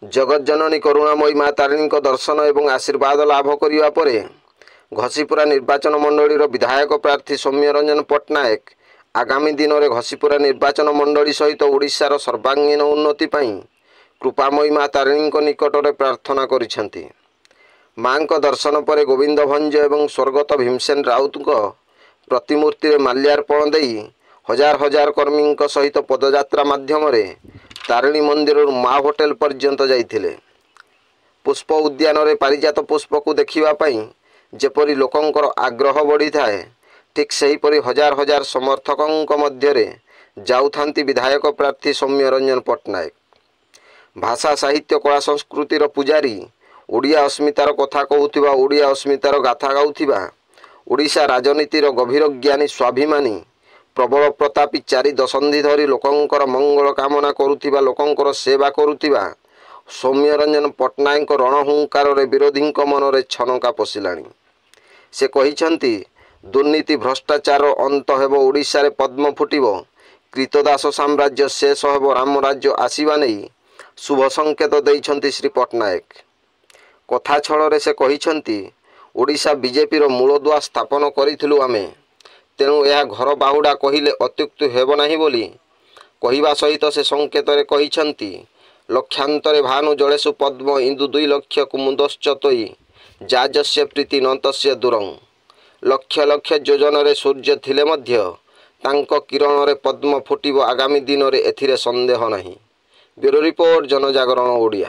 जगज्जननी करुणामयी माँ तारिणी दर्शन एवं आशीर्वाद लाभ करने पर घसीपुरा निर्वाचन मंडलीर विधायक प्रार्थी सौम्य रंजन पट्टनायक आगामी दिन में घसीपुरा निर्वाचन मंडली सहित ओडिशार सर्वांगीन उन्नति पाई कृपामयी माँ तारिणी निकट में प्रार्थना करिसेंति। माँ दर्शन पर गोविंद भंज एवं स्वर्गत भीमसेन राउत प्रतिमूर्ति माल्यार्पण दे हजार हजार कर्मी सहित पदयात्रा माध्यम तारिणी मंदिर माँ होटेल पर्यंत जाइथिले। पुष्प उद्यान रे पारिजात पुष्प को देखिवाई जेपरी लोकंकर आग्रह बढ़ी थाए ठीक सेहीपरि हजार हजार समर्थकों मध्य जाउथांती विधायक प्रार्थी सौम्य रंजन पट्टनायक। भाषा साहित्य कला संस्कृतिर पुजारी ओडिया अस्मितार कथा कहूथिबा ओडिया अस्मितार गाथा गाउथिबा ओडिशा राजनीतिर गभीर ज्ञानी स्वाभिमानी प्रबल प्रतापी 4 दशंधि धरी लोकंकर मंगल कामना करुथिबा लोकंकर सेवा करुथिबा सौम्य रंजन पट्टनायक रणहुंकार विरोधी मन में छनका पशिलाणी। से कहिसेंति दुर्नीति भ्रष्टाचार अंत हेब ओडिशा रे पद्म फुटिबो कृतदास साम्राज्य शेष हेब राम राज्य आसीबा नहीं शुभ संकेत देइछंति श्री पट्टनायक। कथा छଳରେ से कहिसेंति ओडिशा बीजेपी मूलदुआ स्थापन करिथिलु आमे तेणु यह घर बाहुडा कहिले अत्युक्ति हेब नाही बोली कहिबा सहित से संकेत रे कहिसेंति लक्षांतरे भानु जलेषु पद्म इंदु 2 लक्ष कुमुदश्चतोई जाजस्य प्रीति नतस्य दूरं लक्ष लक्ष योजन रे सूर्य थिले मध्य तांको किरण रे पद्म फुटिबो आगामी दिन रे एथिरे संदेह नाही। ब्यूरो रिपोर्ट जनजागरण ओडिया।